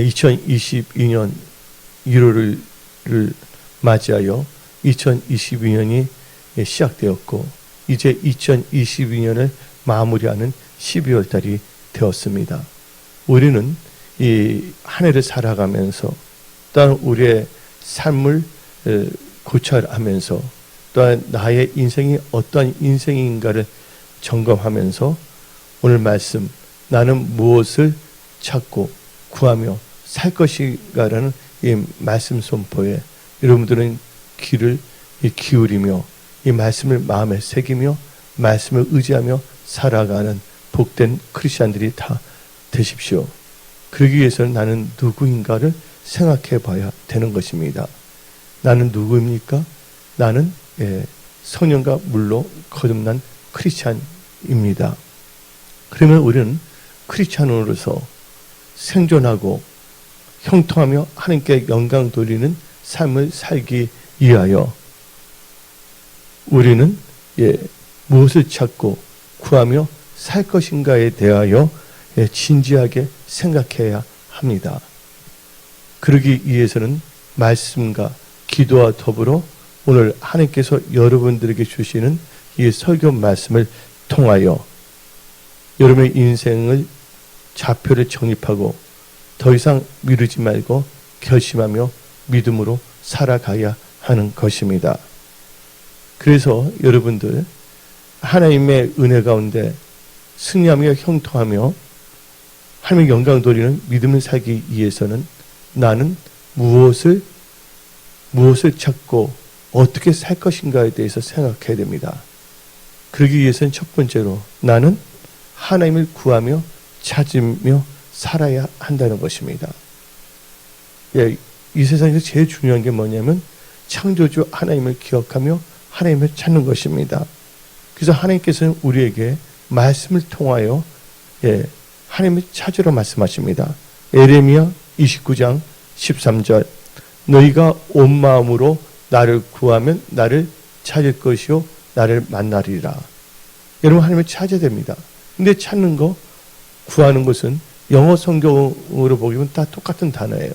2022년 1월을 맞이하여 2022년이 시작되었고 이제 2022년을 마무리하는 12월 달이 되었습니다. 우리는 이 한 해를 살아가면서 또한 우리의 삶을 고찰하면서 또한 나의 인생이 어떠한 인생인가를 점검하면서 오늘 말씀 나는 무엇을 찾고 구하며 살 것인가라는 이 말씀 선포에 여러분들은 귀를 기울이며 이 말씀을 마음에 새기며 말씀을 의지하며 살아가는 복된 크리스찬들이 다 되십시오. 그러기 위해서는 나는 누구인가를 생각해 봐야 되는 것입니다. 나는 누구입니까? 나는 성령과 물로 거듭난 크리스찬입니다. 그러면 우리는 크리스찬으로서 생존하고 형통하며 하나님께 영광 돌리는 삶을 살기 위하여 우리는 무엇을 찾고 구하며 살 것인가에 대하여 진지하게 생각해야 합니다. 그러기 위해서는 말씀과 기도와 더불어 오늘 하나님께서 여러분들에게 주시는 이 설교 말씀을 통하여 여러분의 인생을 좌표를 정립하고 더 이상 미루지 말고 결심하며 믿음으로 살아가야 하는 것입니다. 그래서 여러분들 하나님의 은혜 가운데 승리하며 형통하며 하나님의 영광 돌리는 믿음을 살기 위해서는 나는 무엇을 찾고 어떻게 살 것인가에 대해서 생각해야 됩니다. 그러기 위해서는 첫 번째로 나는 하나님을 구하며 찾으며 살아야 한다는 것입니다. 이 세상에서 제일 중요한 게 뭐냐면 창조주 하나님을 기억하며 하나님을 찾는 것입니다. 그래서 하나님께서는 우리에게 말씀을 통하여 하나님을 찾으러 말씀하십니다. 에레미야 29장 13절 너희가 온 마음으로 나를 구하면 나를 찾을 것이요 나를 만나리라. 여러분 하나님을 찾아야 됩니다. 근데 찾는 거 구하는 것은 영어 성경으로 보기면 다 똑같은 단어예요.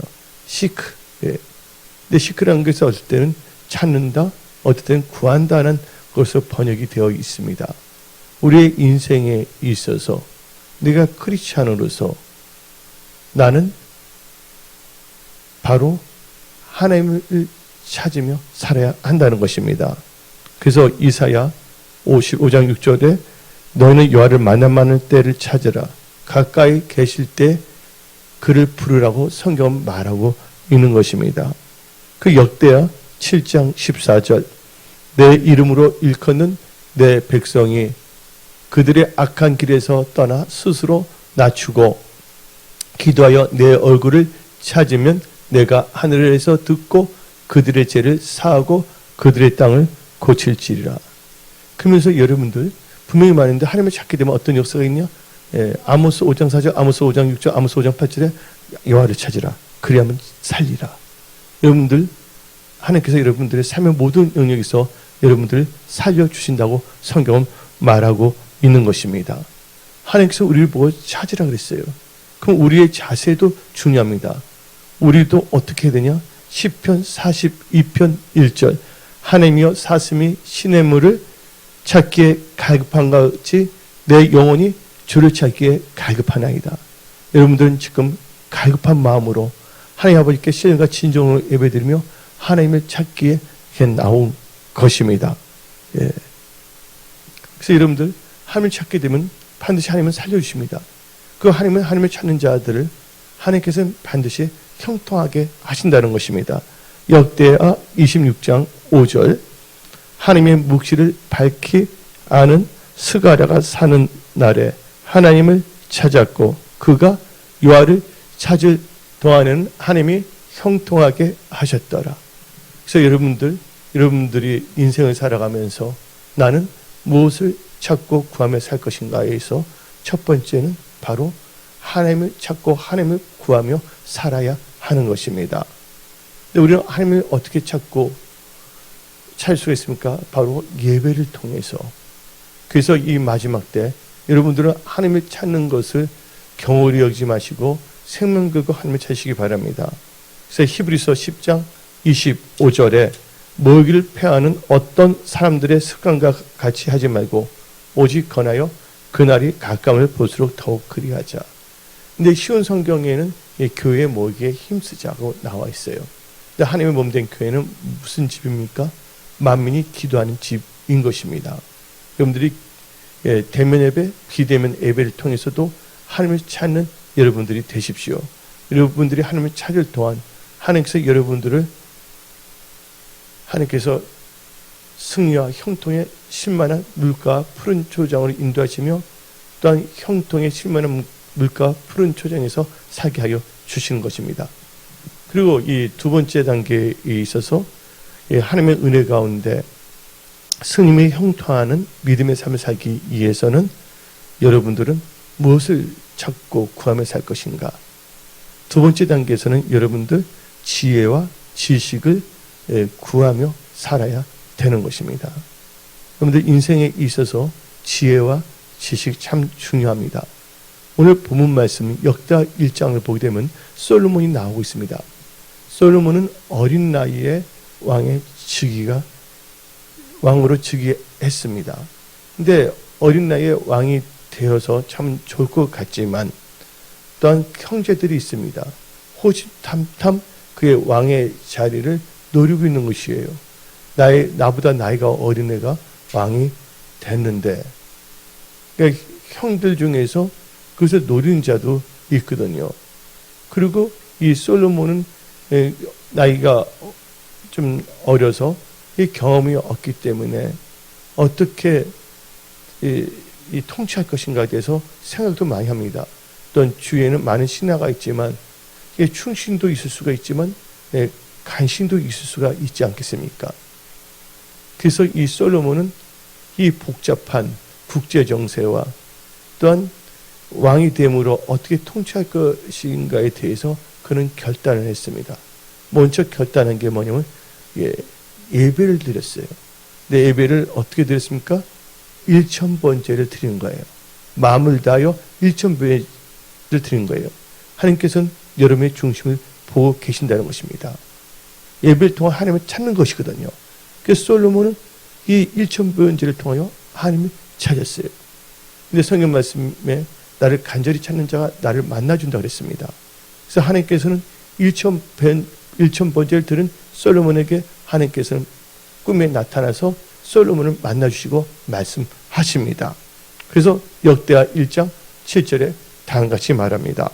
seek. 근데 seek라는 것이 어떨 때는 찾는다, 어떨 때는 구한다는 것으로 번역이 되어 있습니다. 우리의 인생에 있어서 내가 크리스찬으로서 나는 바로 하나님을 찾으며 살아야 한다는 것입니다. 그래서 이사야 55장 6절에 너희는 여호와를 만나는 때를 찾으라. 가까이 계실 때 그를 부르라고 성경은 말하고 있는 것입니다. 그 역대하 7장 14절 내 이름으로 일컫는 내 백성이 그들의 악한 길에서 떠나 스스로 낮추고 기도하여 내 얼굴을 찾으면 내가 하늘에서 듣고 그들의 죄를 사하고 그들의 땅을 고칠지리라. 그러면서 여러분들 분명히 말했는데 하나님을 찾게 되면 어떤 역사가 있냐? 아모스 5장 4절, 아모스 5장 6절, 아모스 5장 8절에 여호와를 찾으라. 그리하면 살리라. 여러분들 하나님께서 여러분들의 삶의 모든 영역에서 여러분들을 살려주신다고 성경은 말하고 있는 것입니다. 하나님께서 우리를 보고 찾으라 그랬어요. 그럼 우리의 자세도 중요합니다. 우리도 어떻게 해야 되냐? 시편 42편 1절 하나님이여 사슴이 시냇물을 찾기에 갈급한 것 같이 내 영혼이 주를 찾기에 갈급하나이다. 여러분들은 지금 갈급한 마음으로 하나님 아버지께 신령과 진정으로 예배드리며 하나님을 찾기에 나온 것입니다. 그래서 여러분들 하나님을 찾게 되면 반드시 하나님은 살려주십니다. 그 하나님을 찾는 자들을 하나님께서는 반드시 형통하게 하신다는 것입니다. 역대하 26장 5절 하나님의 묵시를 밝히 아는 스가랴가 사는 날에 하나님을 찾았고 그가 여호와를 찾을 동안에는 하나님이 형통하게 하셨더라. 그래서 여러분들이 인생을 살아가면서 나는 무엇을 찾고 구하며 살 것인가에서 첫 번째는 바로 하나님을 찾고 하나님을 구하며 살아야 하는 것입니다. 근데 우리는 하나님을 어떻게 찾고 찾을 수가 있습니까? 바로 예배를 통해서. 그래서 이 마지막 때 여러분들은 하나님을 찾는 것을 경홀히 여기지 마시고 생명 걸고 하나님을 찾으시기 바랍니다. 그래서 히브리서 10장 25절에 먹이를 패하는 어떤 사람들의 습관과 같이 하지 말고 오직 권하여 그날이 가까움을 볼수록 더욱 그리하자. 근데 쉬운 성경에는 교회 모이기에 힘쓰자고 나와 있어요. 근데 하나님의 몸된 교회는 무슨 집입니까? 만민이 기도하는 집인 것입니다. 여러분들이 대면 예배, 비대면 예배를 통해서도 하나님을 찾는 여러분들이 되십시오. 여러분들이 하나님을 찾을 동안 하나님께서 승리와 형통의 신만한 물가와 푸른 초장으로 인도하시며 또한 형통의 신만한 물가와 푸른 초장에서 살게 하여 주시는 것입니다. 그리고 이 두 번째 단계에 있어서 하나님의 은혜 가운데 스님의 형통하는 믿음의 삶을 살기 위해서는 여러분들은 무엇을 찾고 구하며 살 것인가? 두 번째 단계에서는 여러분들 지혜와 지식을 구하며 살아야 되는 것입니다. 여러분들 인생에 있어서 지혜와 지식 참 중요합니다. 오늘 본문 말씀 역대하 1장을 보게 되면 솔로몬이 나오고 있습니다. 솔로몬은 어린 나이에 왕으로 즉위했습니다. 근데 어린 나이에 왕이 되어서 참 좋을 것 같지만 또한 형제들이 있습니다. 호시탐탐 그의 왕의 자리를 노리고 있는 것이에요. 나보다 나이가 어린 애가 왕이 됐는데, 그러니까 형들 중에서 그것을 노리는 자도 있거든요. 그리고 이 솔로몬은 나이가 좀 어려서 이 경험이 없기 때문에 어떻게 이 통치할 것인가에 대해서 생각도 많이 합니다. 또한 주위에는 많은 신하가 있지만 충신도 있을 수가 있지만 간신도 있을 수가 있지 않겠습니까? 그래서 이 솔로몬은 이 복잡한 국제 정세와 또한 왕이 됨으로 어떻게 통치할 것인가에 대해서 그는 결단을 했습니다. 먼저 결단한 게 뭐냐면 예배를 드렸어요. 근데 예배를 어떻게 드렸습니까? 1000번제를 드린 거예요. 마음을 다하여 1000번제를 드린 거예요. 하나님께서는 여러분의 중심을 보고 계신다는 것입니다. 예배를 통해 하나님을 찾는 것이거든요. 그래서 솔로몬은 이 1000번제를 통하여 하나님을 찾았어요. 근데 성경 말씀에 나를 간절히 찾는 자가 나를 만나준다 그랬습니다. 그래서 하나님께서는 1000번제를 들은 솔로몬에게 하나님께서는 꿈에 나타나서 솔로몬을 만나주시고 말씀하십니다. 그래서 역대하 1장 7절에 다음같이 말합니다.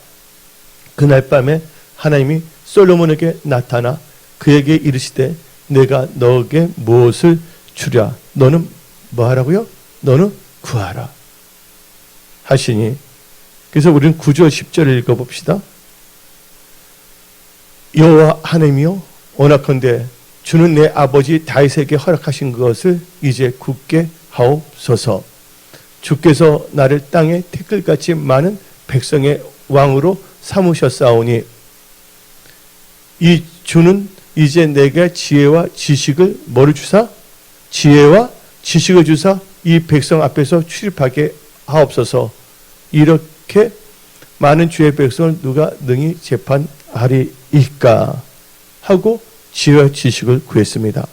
그날 밤에 하나님이 솔로몬에게 나타나 그에게 이르시되 내가 너에게 무엇을 주랴? 너는 뭐 하라고요? 너는 구하라 하시니, 그래서 우리는 9절 10절을 읽어봅시다. 여호와 하나님이여 원하건대 주는 내 아버지 다윗에게 허락하신 것을 이제 굳게 하옵소서. 주께서 나를 땅에 태클같이 많은 백성의 왕으로 삼으셨사오니 이 주는 이제 내게 지혜와 지식을 뭐를 주사? 지혜와 지식을 주사 이 백성 앞에서 출입하게 하옵소서. 이렇게 많은 주의 백성을 누가 능히 재판하리이까 하고 지혜와 지식을 구했습니다.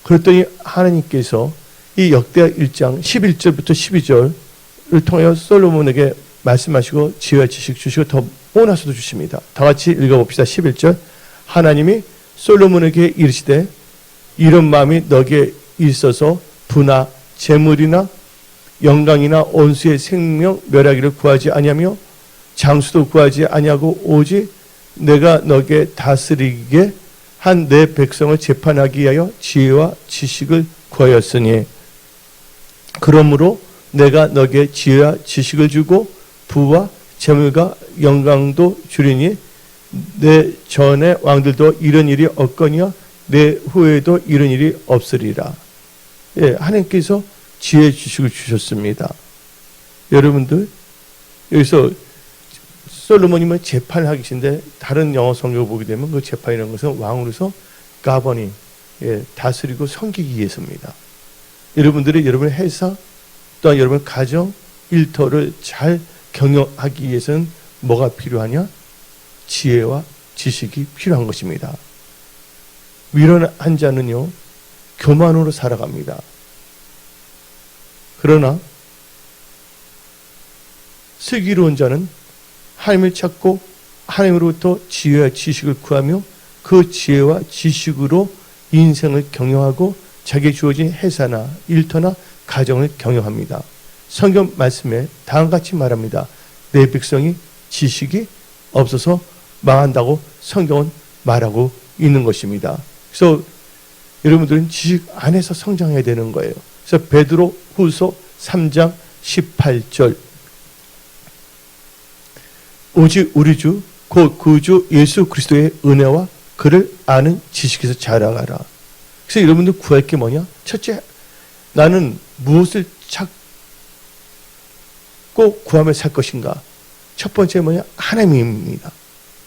그랬더니 하나님께서 이 역대하 1장 11절부터 12절을 통하여 솔로몬에게 말씀하시고 지혜와 지식 주시고 더 보너스도 주십니다. 다 같이 읽어봅시다. 11절 하나님이 솔로몬에게 이르시되 이런 마음이 너에게 있어서 부나 재물이나 영광이나 온수의 생명 멸하기를 구하지 아니하며 장수도 구하지 아니하고 오직 내가 너에게 다스리게 한 내 백성을 재판하기 위하여 지혜와 지식을 구하였으니 그러므로 내가 너에게 지혜와 지식을 주고 부와 재물과 영광도 주리니 내 전의 왕들도 이런 일이 없거니와 내 후에도 이런 일이 없으리라. 하나님께서 지혜 지식을 주셨습니다. 여러분들 여기서 솔로몬님은 재판을 하기 전에 다른 영어 성경을 보게 되면 그 재판이라는 것은 왕으로서 가버닝, 다스리고 섬기기 위해서입니다. 여러분들이 여러분의 회사 또한 여러분 가정 일터를 잘 경영하기 위해서는 뭐가 필요하냐? 지혜와 지식이 필요한 것입니다. 미련한 자는요, 교만으로 살아갑니다. 그러나 슬기로운 자는 하나님을 찾고 하나님으로부터 지혜와 지식을 구하며 그 지혜와 지식으로 인생을 경영하고 자기에 주어진 회사나 일터나 가정을 경영합니다. 성경 말씀에 다음과 같이 말합니다. 내 백성이 지식이 없어서 망한다고 성경은 말하고 있는 것입니다. 그래서 여러분들은 지식 안에서 성장해야 되는 거예요. 그래서 베드로 후서 3장 18절 오직 우리 주 곧 그 주 예수 그리스도의 은혜와 그를 아는 지식에서 자라가라. 그래서 여러분들 구할 게 뭐냐? 첫째, 나는 무엇을 찾고 구하며 살 것인가? 첫 번째 뭐냐? 하나님입니다.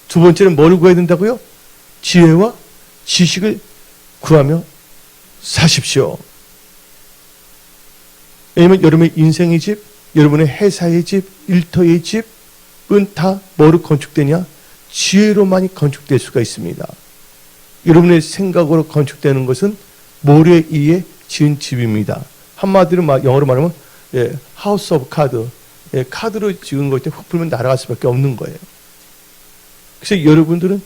두 번째는 뭘 구해야 된다고요? 지혜와 지식을 구하며 사십시오. 왜냐하면 여러분의 인생의 집, 여러분의 회사의 집, 일터의 집은 다 뭐로 건축되냐? 지혜로만이 건축될 수가 있습니다. 여러분의 생각으로 건축되는 것은 모래에 의해 지은 집입니다. 한마디로 영어로 말하면 하우스 오브 카드, 카드로 지은 것 때문에 훅 불면 날아갈 수밖에 없는 거예요. 그래서 여러분들은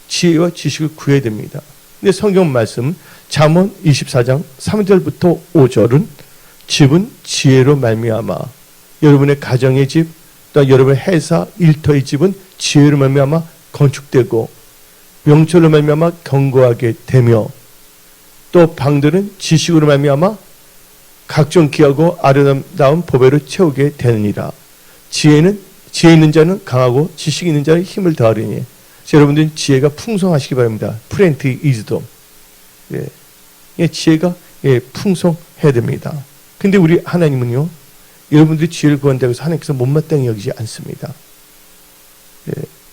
지혜와 지식을 구해야 됩니다. 근데 성경 말씀 잠언 24장 3절부터 5절은 집은 지혜로 말미암아, 여러분의 가정의 집, 또 여러분의 회사, 일터의 집은 지혜로 말미암아 건축되고 명철로 말미암아 견고하게 되며, 또 방들은 지식으로 말미암아 각종 귀하고 아름다운 보배로 채우게 되느니라. 지혜 있는 자는 강하고 지식 있는 자는 힘을 더하리니. 여러분들은 지혜가 풍성하시기 바랍니다. 프렌트 이즈돔. 지혜가 풍성해야 됩니다. 근데 우리 하나님은요, 여러분들이 지혜를 구한다고 해서 하나님께서 못마땅히 여기지 않습니다.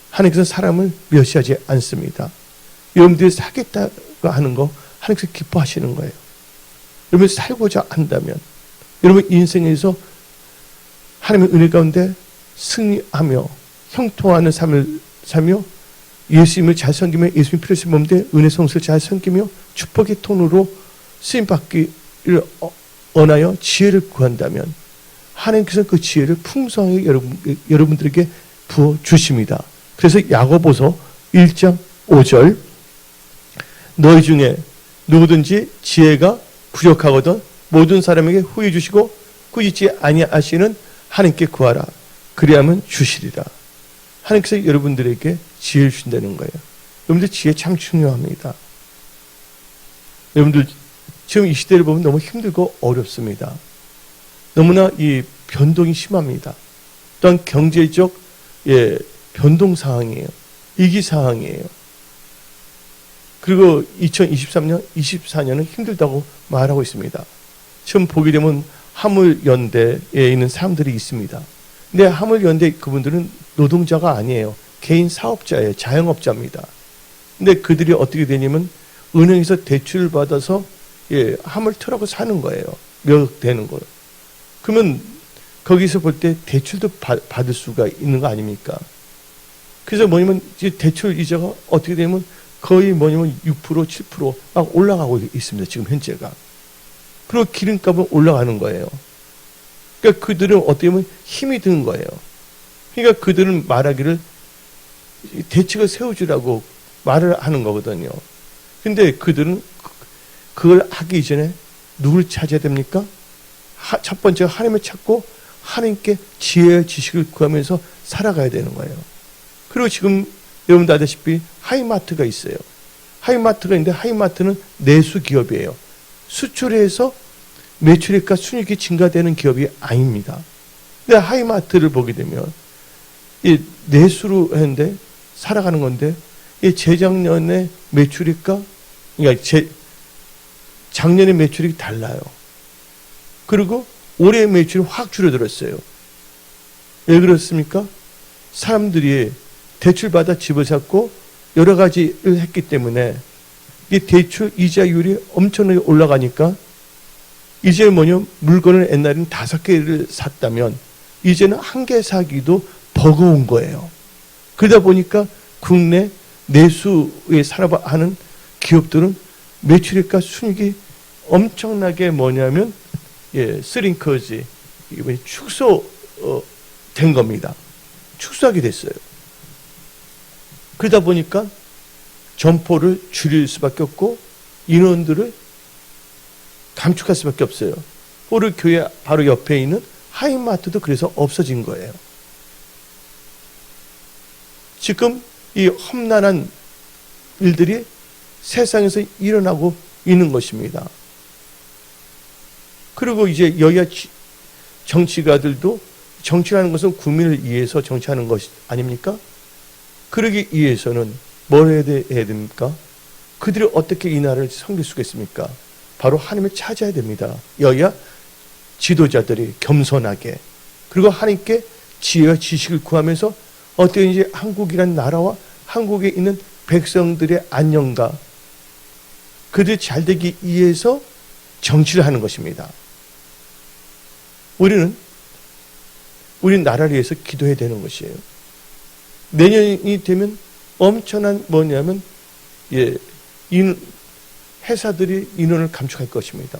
하나님께서 사람을 멸시하지 않습니다. 여러분들이 살겠다고 하는 거 하나님께서 기뻐하시는 거예요. 여러분이 살고자 한다면, 여러분 인생에서 하나님의 은혜 가운데 승리하며 형통하는 삶을 살며 예수님을 잘 섬기며 예수님 필요하신 몸대 은혜 성수를 잘 섬기며 축복의 통로로 쓰임받기를 원하여 지혜를 구한다면 하나님께서 그 지혜를 풍성하게 여러분들에게 부어주십니다. 그래서 야고보서 1장 5절 너희 중에 누구든지 지혜가 부족하거든 모든 사람에게 후히 주시고 꾸짖지 아니하시는 하나님께 구하라. 그리하면 주시리라. 하나님께서 여러분들에게 지혜를 주신다는 거예요. 여러분들 지혜 참 중요합니다. 여러분들 지금 이 시대를 보면 너무 힘들고 어렵습니다. 너무나 이 변동이 심합니다. 또한 경제적 변동 상황이에요. 위기 상황이에요. 그리고 2023년, 24년은 힘들다고 말하고 있습니다. 지금 보게 되면 화물연대에 있는 사람들이 있습니다. 근데 화물연대 그분들은 노동자가 아니에요. 개인 사업자예요. 자영업자입니다. 근데 그들이 어떻게 되냐면 은행에서 대출을 받아서 화물 트럭을 사는 거예요. 몇 되는 거예요. 그러면 거기서 볼 때 대출도 받을 수가 있는 거 아닙니까? 그래서 뭐냐면 이제 대출 이자가 어떻게 되면 거의 뭐냐면 6%, 7%막 올라가고 있습니다. 지금 현재가. 그리고 기름값은 올라가는 거예요. 그러니까 그들은 어떻게 보면 힘이 드는 거예요. 그러니까 그들은 말하기를 대책을 세워주라고 말을 하는 거거든요. 근데 그들은 그걸 하기 이전에 누굴 찾아야 됩니까? 첫 번째 하나님을 찾고 하나님께 지혜와 지식을 구하면서 살아가야 되는 거예요. 그리고 지금 여러분도 아다시피 하이마트가 있어요. 하이마트가 있는데 하이마트는 내수 기업이에요. 수출해서 매출액과 순이익이 증가되는 기업이 아닙니다. 근데 하이마트를 보게 되면 이 내수로 했는데 살아가는 건데 이 재작년에 매출액과 그러니까 작년의 매출액이 달라요. 그리고 올해의 매출이 확 줄어들었어요. 왜 그렇습니까? 사람들이 대출받아 집을 샀고 여러 가지를 했기 때문에 이 대출 이자율이 엄청나게 올라가니까 이제 뭐냐 물건을 옛날에는 5개를 샀다면 이제는 1개 사기도 버거운 거예요. 그러다 보니까 국내 내수의 산업을 하는 기업들은 매출액과 순이익이 엄청나게 뭐냐면 스링커지 축소된 겁니다. 축소하게 됐어요. 그러다 보니까 점포를 줄일 수밖에 없고 인원들을 감축할 수밖에 없어요. 호르 교회 바로 옆에 있는 하이마트도 그래서 없어진 거예요. 지금 이 험난한 일들이 세상에서 일어나고 있는 것입니다. 그리고 이제 여야 정치가들도 정치하는 것은 국민을 위해서 정치하는 것 아닙니까? 그러기 위해서는 뭘 해야 됩니까? 그들이 어떻게 이 나라를 섬길 수가 있습니까? 바로 하나님을 찾아야 됩니다. 여야 지도자들이 겸손하게 그리고 하나님께 지혜와 지식을 구하면서 어떻게든지 한국이란 나라와 한국에 있는 백성들의 안녕과 그들이 잘되기 위해서 정치를 하는 것입니다. 우리는 우리 나라를 위해서 기도해야 되는 것이에요. 내년이 되면 엄청난 뭐냐면 회사들이 인원을 감축할 것입니다.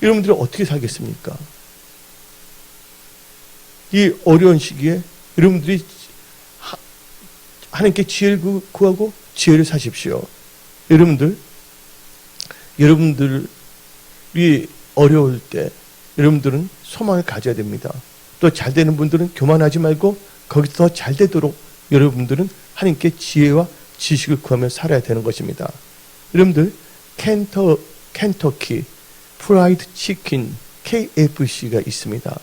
여러분들이 어떻게 살겠습니까? 이 어려운 시기에 여러분들이 하나님께 지혜를 구하고 지혜를 사십시오. 여러분들이 어려울 때 여러분들은 소망을 가져야 됩니다. 또 잘 되는 분들은 교만하지 말고 거기서 더 잘 되도록 여러분들은 하나님께 지혜와 지식을 구하며 살아야 되는 것입니다. 여러분들 켄터키 프라이드 치킨 KFC가 있습니다.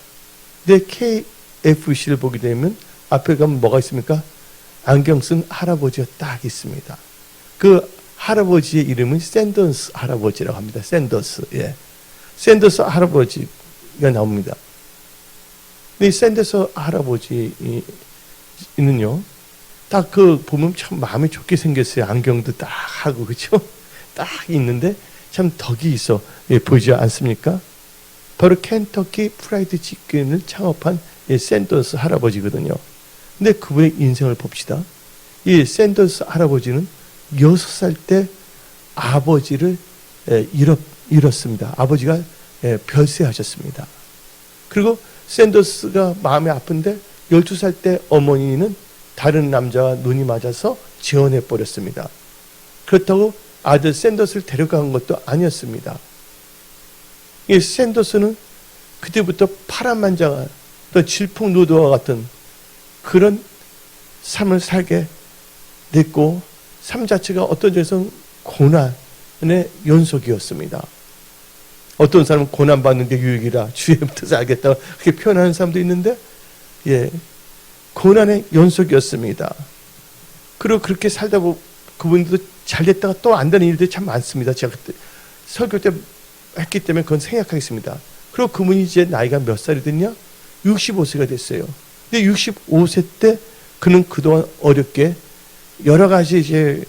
근데 KFC를 보게 되면 앞에 가면 뭐가 있습니까? 안경 쓴 할아버지가 딱 있습니다. 그 할아버지의 이름은 샌더스 할아버지라고 합니다. 샌더스 샌더스 할아버지가 나옵니다. 근데 이 샌더스 할아버지는요, 딱 보면 참 마음이 좋게 생겼어요. 안경도 딱 하고, 그죠? 딱 있는데 참 덕이 있어 보이지 않습니까? 바로 켄터키 프라이드 치킨을 창업한 샌더스 할아버지거든요. 근데 그분의 인생을 봅시다. 이 샌더스 할아버지는 6살 때 아버지를 잃었습니다. 아버지가 별세하셨습니다. 그리고 샌더스가 마음이 아픈데 12살 때 어머니는 다른 남자와 눈이 맞아서 재혼해 버렸습니다. 그렇다고 아들 샌더스를 데려간 것도 아니었습니다. 이 샌더스는 그때부터 파란만장한 또 질풍노도와 같은 그런 삶을 살게 됐고 삶 자체가 어떤 점에서는 고난의 연속이었습니다. 어떤 사람은 고난받는 게 유익이라 주의 뜻을 알겠다 그렇게 표현하는 사람도 있는데 고난의 연속이었습니다. 그리고 그렇게 살다 보면 그분들도 잘 됐다가 또 안 되는 일들이 참 많습니다. 제가 그때 설교 때 했기 때문에 그건 생략하겠습니다. 그리고 그분이 이제 나이가 몇 살이 됐냐? 65세가 됐어요. 근데 65세 때 그는 그동안 어렵게 여러 가지 이제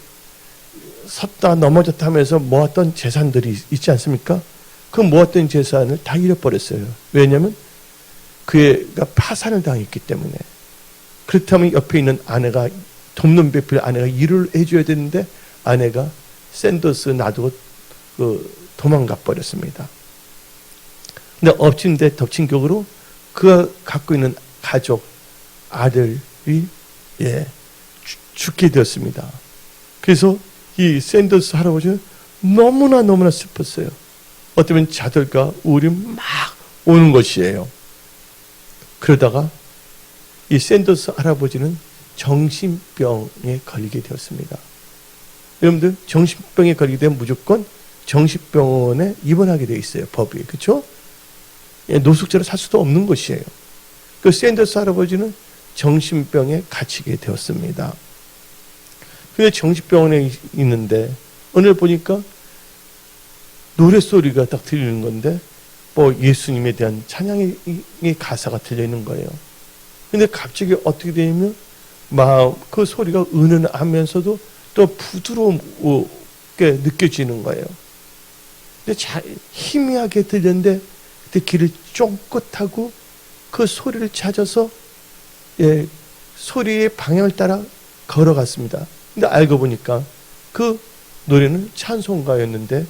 섰다 넘어졌다 하면서 모았던 재산들이 있지 않습니까? 그 모았던 재산을 다 잃어버렸어요. 왜냐하면 그가 파산을 당했기 때문에. 그렇다면 옆에 있는 아내가 돕는 배필 아내가 일을 해줘야 되는데 아내가 샌더스 놔두고 도망가 버렸습니다. 근데 엎친 데 덮친 격으로 그가 갖고 있는 가족 아들이 죽게 되었습니다. 그래서 이 샌더스 할아버지는 너무나 슬펐어요. 어쩌면 자들과 우울이 막 오는 것이에요. 그러다가 이 샌더스 할아버지는 정신병에 걸리게 되었습니다. 여러분들 정신병에 걸리게 되면 무조건 정신병원에 입원하게 되어 있어요. 법이. 그렇죠? 노숙자로 살 수도 없는 것이에요. 그 샌더스 할아버지는 정신병에 갇히게 되었습니다. 근데 정신병원에 있는데 오늘 보니까 노랫소리가 딱 들리는 건데 예수님에 대한 찬양의 가사가 들려있는 거예요. 근데 갑자기 어떻게 되냐면 그 소리가 은은하면서도 또 부드럽게 느껴지는 거예요. 근데 희미하게 들렸는데 그때 길을 쫑긋하고 그 소리를 찾아서 소리의 방향을 따라 걸어갔습니다. 근데 알고 보니까 그 노래는 찬송가였는데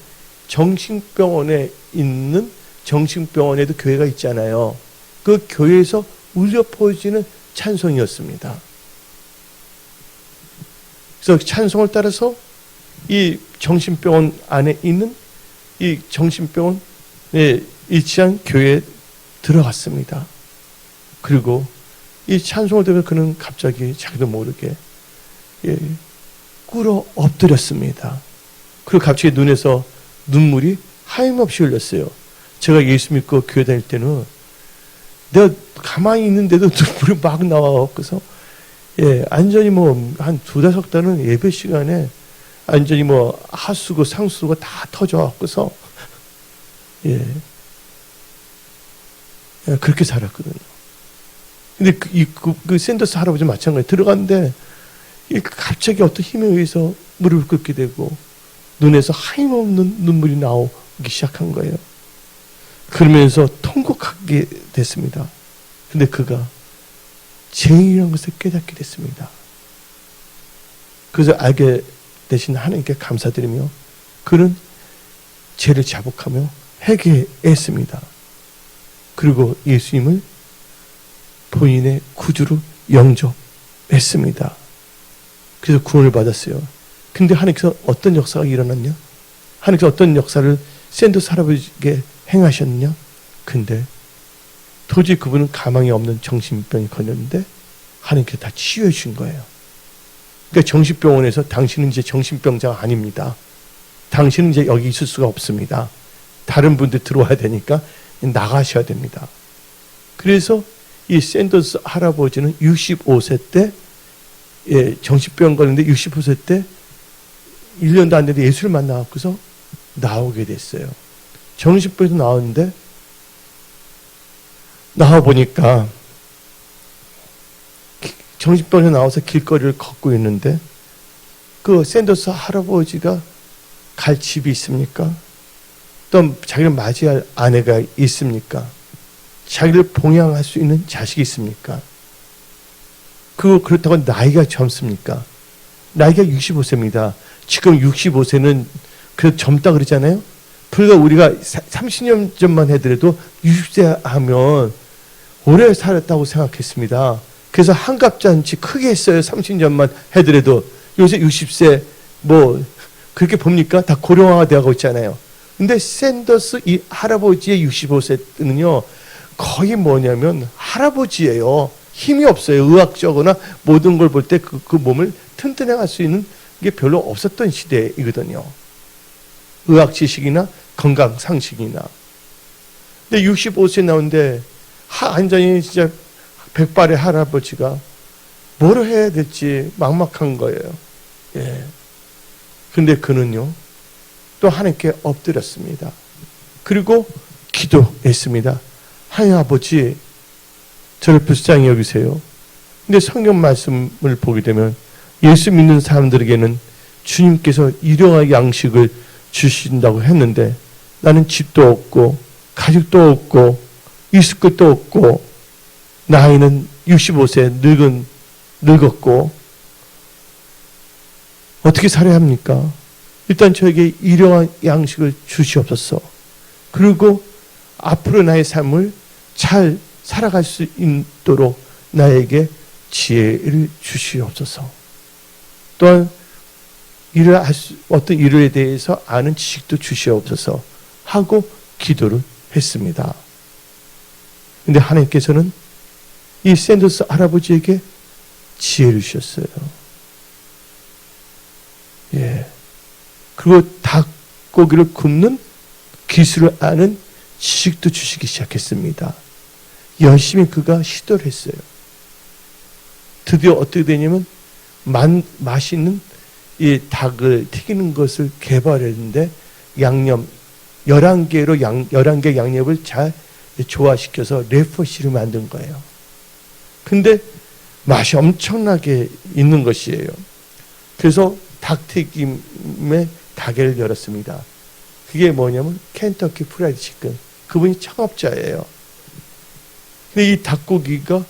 정신병원에 있는 정신병원에도 교회가 있잖아요. 그 교회에서 울려 퍼지는 찬송이었습니다. 그래서 찬송을 따라서 이 정신병원 안에 있는 이 정신병원에 위치한 교회에 들어갔습니다. 그리고 이 찬송을 들으면 그는 갑자기 자기도 모르게 꿇어 엎드렸습니다. 그리고 갑자기 눈에서 눈물이 하염없이 흘렸어요. 제가 예수 믿고 교회 다닐 때는 내가 가만히 있는데도 눈물이 막 나와갖고서 완전히 한 2-5 달은 예배 시간에 완전히 하수구 상수구가 다 터져갖고서 그렇게 살았거든요. 근데 그 샌더스 할아버지 마찬가지 들어갔는데 갑자기 어떤 힘에 의해서 무릎을 꿇게 되고 눈에서 하염없는 눈물이 나오기 시작한 거예요. 그러면서 통곡하게 됐습니다. 근데 그가 죄인이라는 것을 깨닫게 됐습니다. 그래서 알게 되신 하나님께 감사드리며 그는 죄를 자복하며 회개했습니다. 그리고 예수님을 본인의 구주로 영접했습니다. 그래서 구원을 받았어요. 근데 하나님께서 어떤 역사가 일어났냐? 하나님께서 어떤 역사를 샌더스 할아버지에게 행하셨느냐? 근데 도저히 그분은 가망이 없는 정신병이 걸렸는데 하나님께서 다 치유해 주신 거예요. 그러니까 정신병원에서 당신은 이제 정신병자가 아닙니다. 당신은 이제 여기 있을 수가 없습니다. 다른 분들 들어와야 되니까 나가셔야 됩니다. 그래서 이 샌더스 할아버지는 65세 때 정신병 걸렸는데 65세 때 1년도 안 됐는데 예수를 만나갖고서 나오게 됐어요. 정신병에서 나왔는데 나와보니까 정신병에서 나와서 길거리를 걷고 있는데 그 샌더스 할아버지가 갈 집이 있습니까? 또 자기를 맞이할 아내가 있습니까? 자기를 봉양할 수 있는 자식이 있습니까? 그렇다고 나이가 젊습니까? 나이가 65세입니다. 지금 65세는 그래도 젊다 그러잖아요? 불과 우리가 30년 전만 해더라도 60세 하면 오래 살았다고 생각했습니다. 그래서 한갑잔치 크게 했어요. 30년만 해더라도. 요새 60세 그렇게 봅니까? 다 고령화가 되어가고 있잖아요. 근데 샌더스 이 할아버지의 65세는요 거의 뭐냐면 할아버지예요. 힘이 없어요. 의학적으로나 모든 걸 볼 때 그 몸을 튼튼해 할 수 있는 게 별로 없었던 시대이거든요. 의학 지식이나 건강 상식이나. 근데 65세 나오는데 완전히 진짜 백발의 할아버지가 뭐를 해야 될지 막막한 거예요. 근데 그는요 또 하나님께 엎드렸습니다. 그리고 기도했습니다. 하나님 아버지, 저를 불쌍히 여기세요. 근데 성경 말씀을 보게 되면 예수 믿는 사람들에게는 주님께서 일용할 양식을 주신다고 했는데 나는 집도 없고 가족도 없고 있을 것도 없고 나이는 65세 늙었고 어떻게 살아야 합니까? 일단 저에게 일용할 양식을 주시옵소서. 그리고 앞으로 나의 삶을 잘 살아갈 수 있도록 나에게 지혜를 주시옵소서. 또한 어떤 일에 대해서 아는 지식도 주시옵소서 하고 기도를 했습니다. 근데 하나님께서는 이 샌더스 할아버지에게 지혜를 주셨어요. 그리고 닭고기를 굽는 기술을 아는 지식도 주시기 시작했습니다. 열심히 그가 시도를 했어요. 드디어 어떻게 되냐면 맛있는 이 닭을 튀기는 것을 개발했는데 11개 양념을 잘 조화시켜서 레퍼시를 만든 거예요. 근데 맛이 엄청나게 있는 것이에요. 그래서 닭튀김의 가게를 열었습니다. 그게 뭐냐면 켄터키 프라이드 치킨. 그분이 창업자예요. 근데 이 닭고기가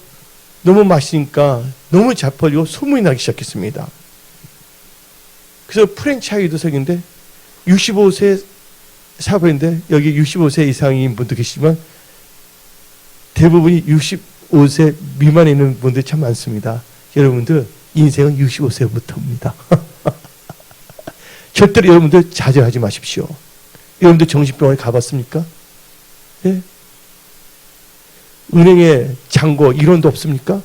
너무 마시니까 너무 잘 퍼지고 소문이 나기 시작했습니다. 그래서 프랜차이즈 생긴데 65세 사업인데 여기 65세 이상인 분도 계시지만 대부분이 65세 미만에 있는 분들이 참 많습니다. 여러분들 인생은 65세부터입니다. 절대로 여러분들 좌절하지 마십시오. 여러분들 정신병원에 가봤습니까? 예? 은행에 잔고 이론도 없습니까?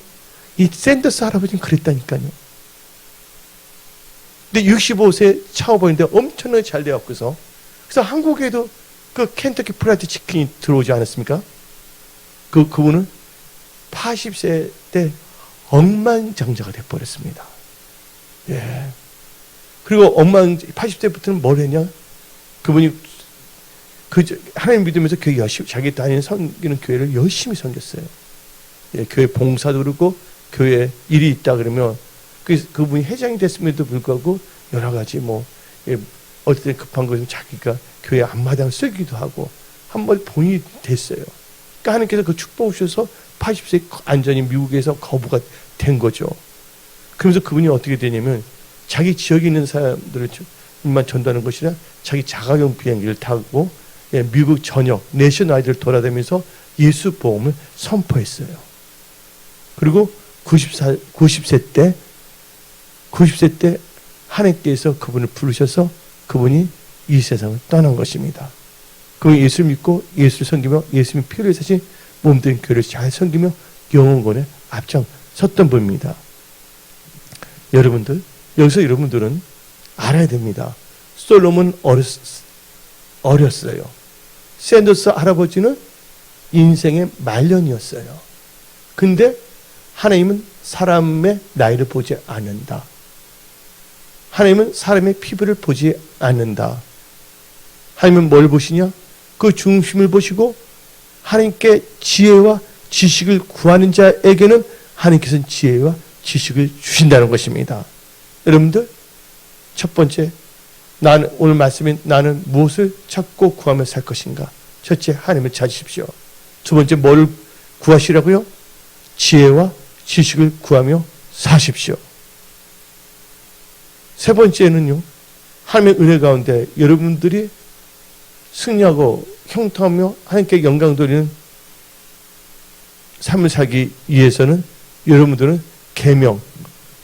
이 샌더스 할아버지는 그랬다니까요. 근데 65세 창업원인데 엄청나게 잘 되었고서 그래서 한국에도 그 켄터키 프라이드 치킨이 들어오지 않았습니까? 그분은 80세 때 억만장자가 돼버렸습니다. 예. 그리고 80세부터는 뭘 했냐? 그분이 하나님 믿으면서 교회 열심히, 자기 다니는 섬기는 교회를 열심히 섬겼어요. 예, 교회 봉사도 그러고, 교회 일이 있다 그러면, 그분이 회장이 됐음에도 불구하고, 여러 가지 예, 어떨 때 급한 것은 자기가 교회 앞마당 쓰기도 하고, 한번 본인이 됐어요. 그러니까 하나님께서 그 축복을 주셔서 80세 안전히 미국에서 거부가 된 거죠. 그러면서 그분이 어떻게 되냐면, 자기 지역에 있는 사람들만 전도하는 것이 아니라 자기 자가용 비행기를 타고 예, 미국 전역 내셔널아이드를 돌아다니면서 예수 복음을 선포했어요. 그리고 90세 때 하나님께서 그분을 부르셔서 그분이 이 세상을 떠난 것입니다. 그분이 예수를 믿고 예수를 섬기며 예수님의 피를 사신 몸된 교회를 잘 섬기며 영혼권에 앞장섰던 분입니다. 여러분들, 여기서 여러분들은 알아야 됩니다. 솔로몬은 어렸어요. 샌더스 할아버지는 인생의 말년이었어요. 근데 하나님은 사람의 나이를 보지 않는다. 하나님은 사람의 피부를 보지 않는다. 하나님은 뭘 보시냐? 그 중심을 보시고 하나님께 지혜와 지식을 구하는 자에게는 하나님께서는 지혜와 지식을 주신다는 것입니다. 여러분들, 첫 번째, 오늘 말씀인 나는 무엇을 찾고 구하며 살 것인가? 첫째, 하나님을 찾으십시오. 두 번째, 뭘 구하시라고요? 지혜와 지식을 구하며 사십시오. 세 번째는요, 하나님의 은혜 가운데 여러분들이 승리하고 형통하며 하나님께 영광 돌리는 삶을 살기 위해서는 여러분들은 계명,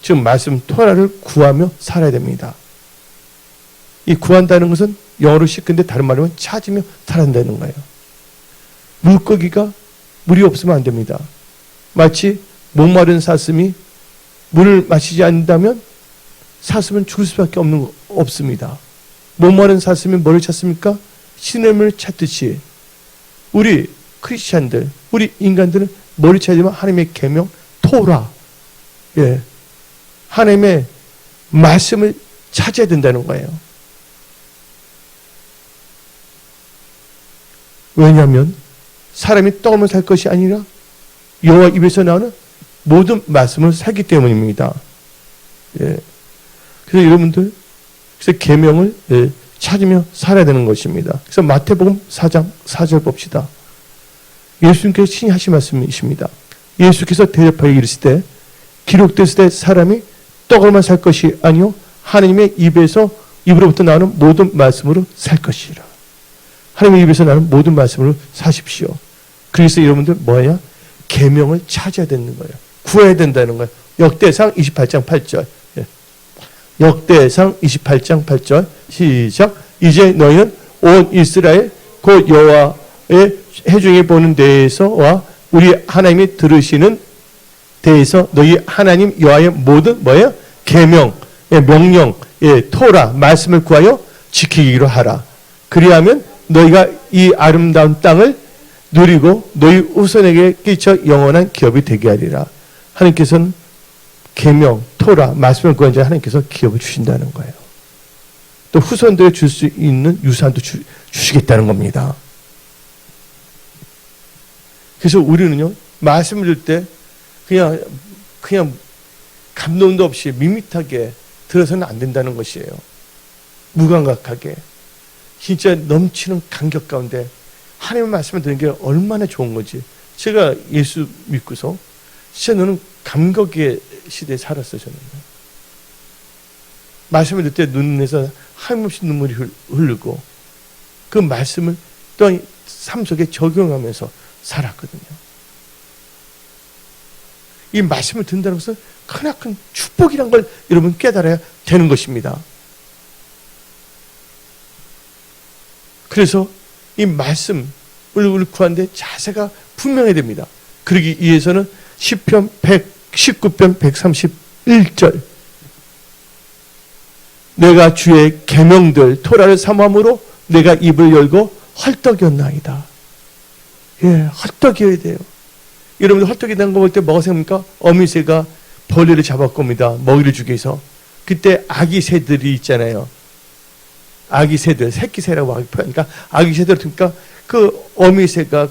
즉 말씀 토라를 구하며 살아야 됩니다. 이 구한다는 것은 영어로 시큰데 다른 말로 하면 찾으며 살아간다는 거예요. 물이 없으면 안 됩니다. 마치 목마른 사슴이 물을 마시지 않는다면 사슴은 죽을 수밖에 없습니다. 목마른 사슴이 뭐를 찾습니까? 신의 물을 찾듯이 우리 크리스찬들, 우리 인간들은 뭐를 찾으면 하나님의 계명, 토라, 예, 하나님의 말씀을 찾아야 된다는 거예요. 왜냐하면 사람이 떡으로 살 것이 아니라 여호와 입에서 나오는 모든 말씀을 살기 때문입니다. 예. 그래서 여러분들, 그래서 계명을 찾으며 살아야 되는 것입니다. 그래서 마태복음 4장 4절 봅시다. 예수님께서 친히 하신 말씀이십니다. 예수께서 대접하여 이르시되 기록됐을 때 사람이 떡으로만 살 것이 아니요 하나님의 입으로부터 나오는 모든 말씀으로 살 것이라. 하나님의 입에서 나오는 모든 말씀으로 사십시오. 그래서 여러분들 뭐냐? 계명을 찾아야 되는 거예요. 구해야 된다는 거예요. 역대상 28장 8절. 예. 역대상 28장 8절 시작. 이제 너희는 온 이스라엘 곧 여호와의 회중이 보는 데에서와 우리 하나님이 들으시는 데에서 너희 하나님 여호와의 모든 뭐예요? 계명, 예, 명령, 예, 토라 말씀을 구하여 지키기로 하라. 그리하면 너희가 이 아름다운 땅을 누리고 너희 후손에게 끼쳐 영원한 기업이 되게 하리라. 하나님께서는 계명, 토라 말씀을 구하는 자 하나님께서 기업을 주신다는 거예요. 또 후손들에 줄 수 있는 유산도 주시겠다는 겁니다. 그래서 우리는요, 말씀을 들 때 그냥 감동도 없이 밋밋하게 들어서는 안 된다는 것이에요. 무감각하게. 진짜 넘치는 감격 가운데 하나님의 말씀을 듣는 게 얼마나 좋은 거지. 제가 예수 믿고서 진짜 너는 감격의 시대에 살았어. 저는 말씀을 듣을 때 눈에서 하염없이 눈물이 흐르고 그 말씀을 또한 삶 속에 적용하면서 살았거든요. 이 말씀을 듣는다는 것은 크나큰 축복이란 걸 여러분 깨달아야 되는 것입니다. 그래서 이 말씀을 구하는데 자세가 분명해야 됩니다. 그러기 위해서는 시편 119편 131절 내가 주의 계명들 토라를 사모함으로 내가 입을 열고 헐떡였나이다. 예, 헐떡여야 돼요. 여러분들 헐떡이라는 거 볼 때 뭐가 생각합니까? 어미새가 벌레를 잡았겁니다. 먹이를 주기 위해서. 그때 아기 새들이 있잖아요. 아기 새들, 새끼 새라고 표현하니까 아기 새들 그러니까 그 어미새가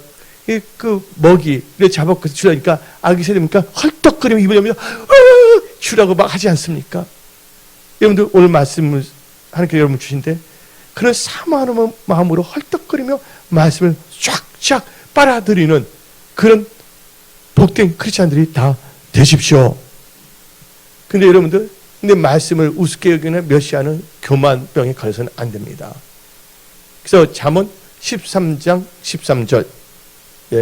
그 먹이를 잡았고 주라니까 아기 새들이니까 헐떡거리며 입을 열면서 주라고 막 하지 않습니까? 여러분들 오늘 말씀을 하나님께 여러분 주신데 그런 사모하는 마음으로 헐떡거리며 말씀을 쫙쫙 빨아들이는 그런 복된 크리스찬들이 다 되십시오. 근데 여러분들 근데 말씀을 우습게 여기는 멸시하는 교만병에 걸려서는 안 됩니다. 그래서 잠언 13장 13절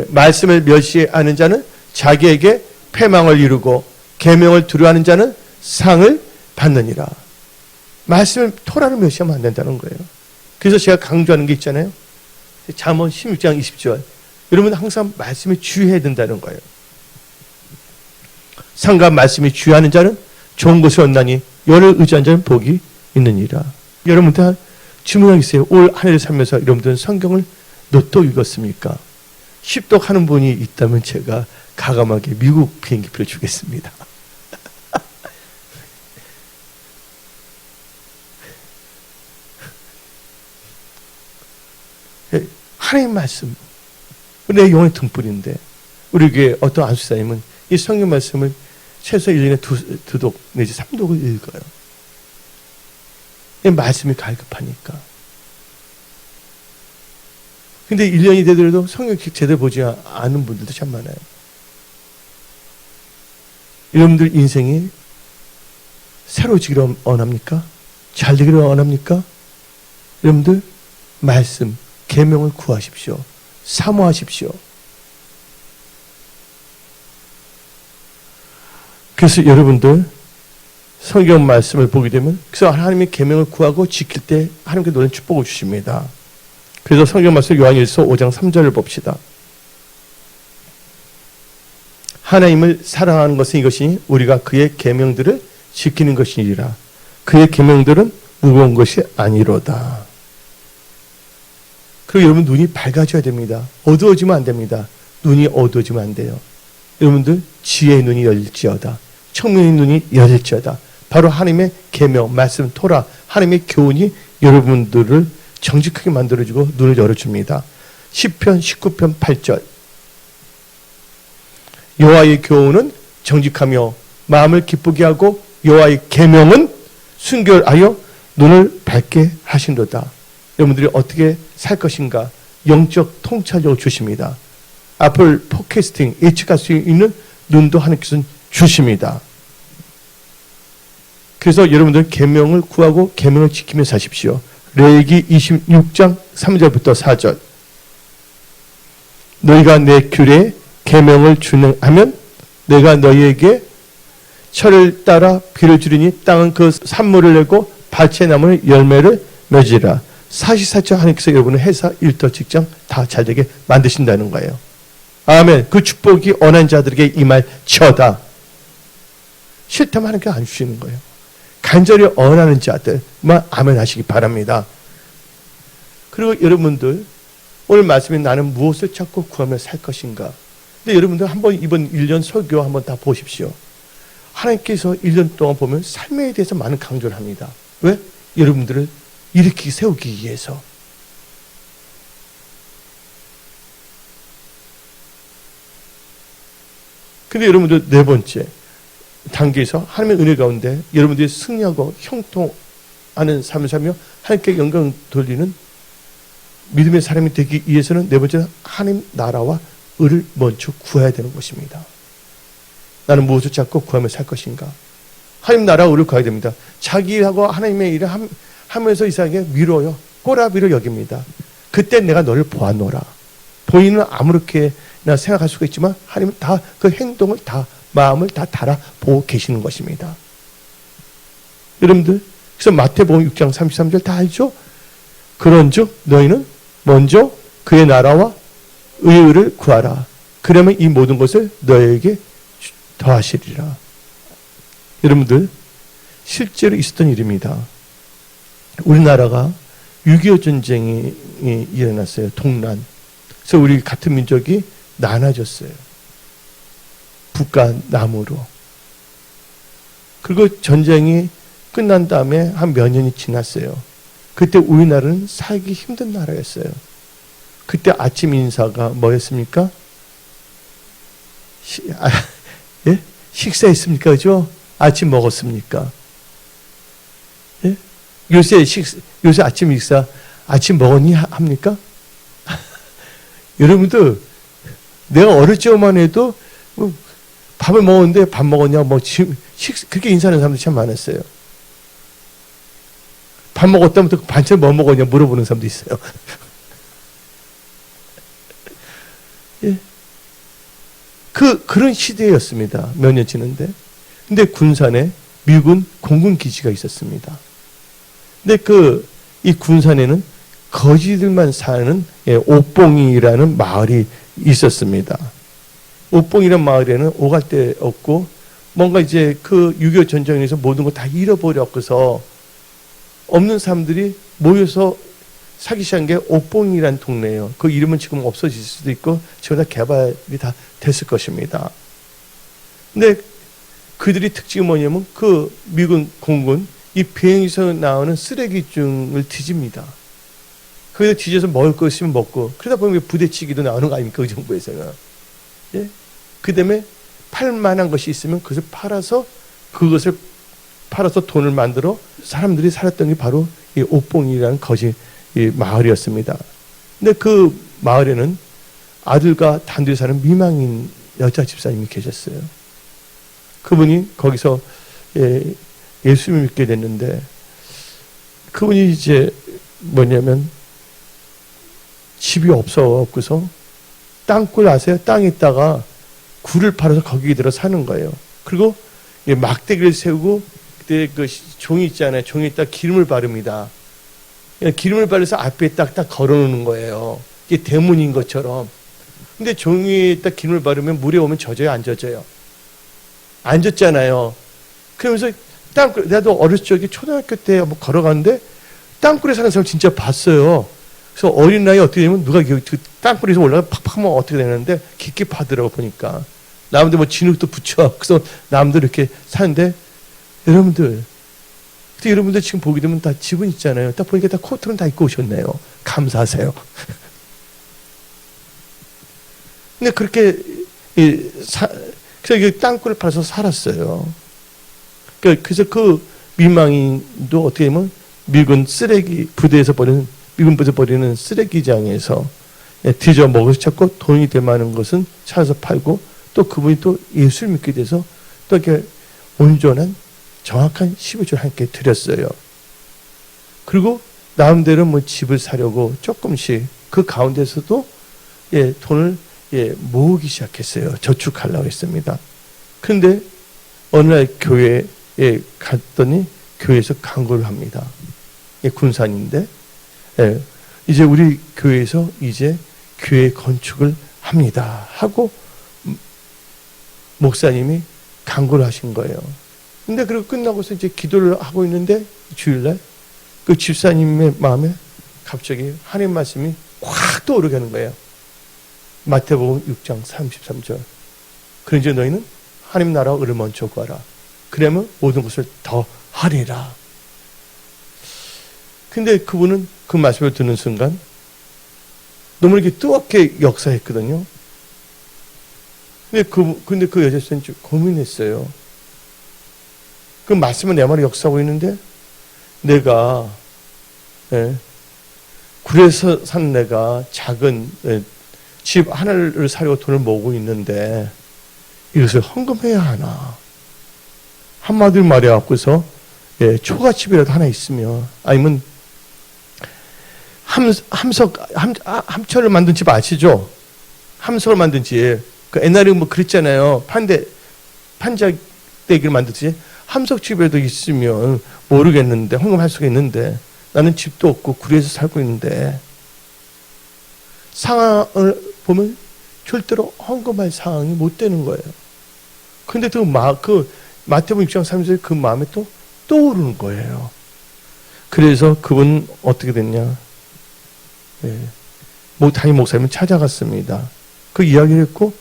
말씀을 멸시하는 자는 자기에게 패망을 이루고 계명을 두려워하는 자는 상을 받느니라. 말씀을 토라를 멸시하면 안 된다는 거예요. 그래서 제가 강조하는 게 있잖아요. 잠언 16장 20절 여러분 항상 말씀에 주의해야 된다는 거예요. 상과 말씀이 주의하는 자는 좋은 것을 얻나니 열을 의지한 자는 복이 있느니라. 여러분들 질문하겠어요. 올 한 해를 살면서 여러분들은 성경을 몇 독 읽었습니까? 10독 하는 분이 있다면 제가 가감하게 미국 비행기표를 주겠습니다. 하나님 말씀 내 영혼의 등불인데 우리 교회 어떤 안수사님은 이 성경 말씀을 최소 1년에 두 독 내지 3독을 읽어요. 이 말씀이 갈급하니까. 근데 1년이 되더라도 성경 제대로 보지 않은 분들도 참 많아요. 여러분들 인생이 새로워지기를 원합니까? 잘 되기를 원합니까? 여러분들 말씀, 계명을 구하십시오. 사모하십시오. 그래서 여러분들 성경 말씀을 보게 되면 그래서 하나님의 계명을 구하고 지킬 때 하나님께 노래는 축복을 주십니다. 그래서 성경 말씀 요한일서 5장 3절을 봅시다. 하나님을 사랑하는 것은 이것이니 우리가 그의 계명들을 지키는 것이니라. 그의 계명들은 무거운 것이 아니로다. 그리고 여러분 눈이 밝아져야 됩니다. 어두워지면 안 됩니다. 눈이 어두워지면 안 돼요. 여러분들 지혜의 눈이 열릴지어다. 청명의 눈이 열릴지어다. 바로 하나님의 계명, 말씀, 토라, 하나님의 교훈이 여러분들을 정직하게 만들어주고 눈을 열어줍니다. 시편 19편 8절 여호와의 교훈은 정직하며 마음을 기쁘게 하고 여호와의 계명은 순결하여 눈을 밝게 하신도다. 여러분들이 어떻게 살 것인가 영적 통찰력을 주십니다. 앞을 포캐스팅, 예측할 수 있는 눈도 하나님께서는 주십니다. 그래서 여러분들 계명을 구하고 계명을 지키며 사십시오. 레위기 26장 3절부터 4절 너희가 내 규례에 계명을 준행하면 내가 너희에게 철을 따라 비를 주리니 땅은 그 산물을 내고 밭의 나무의 열매를 맺으리라. 사시사철 하나님께서 여러분의 회사, 일터, 직장 다 잘되게 만드신다는 거예요. 아멘. 그 축복이 원한 자들에게 임할지어다. 싫다면 하나님께 안 주시는 거예요. 간절히 원하는 자들만 아멘 하시기 바랍니다. 그리고 여러분들 오늘 말씀에 나는 무엇을 찾고 구하며 살 것인가. 근데 여러분들 한번 이번 1년 설교 한번 다 보십시오. 하나님께서 1년 동안 보면 삶에 대해서 많은 강조를 합니다. 왜? 여러분들을 일으키기 세우기 위해서. 근데 여러분들 네 번째 단계에서 하나님의 은혜 가운데 여러분들이 승리하고 형통하는 삶을 살며 하나님께 영광을 돌리는 믿음의 사람이 되기 위해서는 네 번째는 하나님 나라와 의를 먼저 구해야 되는 것입니다. 나는 무엇을 찾고 구하며 살 것인가? 하나님 나라 의를 구해야 됩니다. 자기하고 하나님의 일을 하면서 이상하게 미뤄요. 꼬라비로 여깁니다. 그때 내가 너를 보아노라. 본인은 아무렇게나 생각할 수가 있지만 하나님은 다 그 행동을 다 마음을 다 달아보고 계시는 것입니다. 여러분들 그래서 마태복음 6장 33절 다 알죠? 그런즉 너희는 먼저 그의 나라와 의를 구하라. 그러면 이 모든 것을 너희에게 더하시리라. 여러분들 실제로 있었던 일입니다. 우리나라가 6.25 전쟁이 일어났어요. 동란. 그래서 우리 같은 민족이 나눠졌어요. 북과 남으로. 그리고 전쟁이 끝난 다음에 한 몇 년이 지났어요. 그때 우리나라는 살기 힘든 나라였어요. 그때 아침 인사가 뭐였습니까? 예? 식사했습니까? 그죠? 아침 먹었습니까? 예? 요새 아침 식사, 아침 먹었니? 합니까? 여러분들, 내가 어릴 적만 해도 밥을 먹었는데 밥 먹었냐? 그렇게 인사하는 사람들이 참 많았어요. 밥 먹었다면서 반찬 뭐 먹었냐? 물어보는 사람도 있어요. 예. 그런 시대였습니다. 몇 년 지는데. 근데 군산에 미군 공군 기지가 있었습니다. 근데 이 군산에는 거지들만 사는 옥봉이라는 마을이 있었습니다. 옥봉이라는 마을에는 오갈 데 없고 뭔가 이제 그 6.25 전쟁에서 모든 걸 다 잃어버렸고서 없는 사람들이 모여서 살기 시작한 게 옥봉이라는 동네예요. 그 이름은 지금 없어질 수도 있고 지금 다 개발이 다 됐을 것입니다. 근데 그들이 특징이 뭐냐면 그 미군 공군 이 비행기에서 나오는 쓰레기증을 뒤집니다. 거기다 뒤져서 먹을 거 있으면 먹고 그러다 보면 부대찌개도 나오는 거 아닙니까? 그 정부에서는. 예? 그 다음에 팔만한 것이 있으면 그것을 팔아서 돈을 만들어 사람들이 살았던 게 바로 이 옥봉이라는 거지 이 마을이었습니다. 근데 그 마을에는 아들과 단둘이 사는 미망인 여자 집사님이 계셨어요. 그분이 거기서 예수님을 믿게 됐는데 그분이 이제 뭐냐면 집이 없어서 땅굴 아세요? 땅에 있다가 굴을 팔아서 거기에 들어 사는 거예요. 그리고 막대기를 세우고 그때 그 종이 있잖아요. 종이에다 기름을 바릅니다. 기름을 바르면서 앞에 딱딱 걸어놓는 거예요. 이게 대문인 것처럼. 근데 종이에다 기름을 바르면 물에 오면 젖어요? 안 젖어요? 안 젖잖아요. 그러면서 땅굴, 나도 어렸을 적에 초등학교 때 뭐 걸어가는데 땅굴에 사는 사람 진짜 봤어요. 그래서 어린 나이에 어떻게 되면 누가 그 땅굴에서 올라가 팍팍 하면 어떻게 되는데 깊게 파더라고 보니까. 남들 뭐 진흙도 붙여. 그래서 남들 이렇게 사는데 여러분들 지금 보게 되면 다 집은 있잖아요. 딱 보니까 다 코트는 다 입고 오셨네요. 감사하세요. 근데 그렇게 그래서 땅굴을 팔아서 살았어요. 그래서 그 민망인도 어떻게 보면 미군 부대에서 버리는 쓰레기장에서 뒤져 먹어서 찾고 돈이 될 만한 것은 찾아서 팔고 또 그분이 또 예수를 믿게 돼서 또 이렇게 온전한 정확한 12조를 함께 드렸어요. 그리고 나름대로 뭐 집을 사려고 조금씩 그 가운데서도 돈을 모으기 시작했어요. 저축하려고 했습니다. 그런데 어느 날 교회에 갔더니 교회에서 강구를 합니다. 군산인데 이제 우리 교회에서 이제 교회 건축을 합니다 하고 목사님이 강구를 하신 거예요. 근데 그리고 끝나고서 이제 기도를 하고 있는데 주일날 그 집사님의 마음에 갑자기 하나님 말씀이 확 떠오르게 하는 거예요. 마태복음 6장 33절. 그런즉 너희는 하나님 나라와 의를 먼저 구하라. 그러면 모든 것을 더 하리라. 근데 그분은 그 말씀을 듣는 순간 너무 이렇게 뜨겁게 역사했거든요. 근데 그 여자는 좀 고민했어요. 그 말씀은 내 말에 역사하고 있는데 내가 굴에서 산 내가 작은 집 하나를 사려고 돈을 모으고 있는데 이것을 헌금해야 하나? 한마디로 말해갖고서 초가집이라도 하나 있으면, 아니면 함철을 만든 집 아시죠? 함석을 만든 집. 그 옛날에 뭐 그랬잖아요. 판자대기를 만들듯이 함석집에도 있으면 모르겠는데, 헌금할 수가 있는데, 나는 집도 없고 구리에서 살고 있는데, 상황을 보면 절대로 헌금할 상황이 못 되는 거예요. 근데 그 마태복음 6장 3절에 그 마음에 또 떠오르는 거예요. 그래서 그분 어떻게 됐냐? 담임 목사님을 찾아갔습니다. 그 이야기를 했고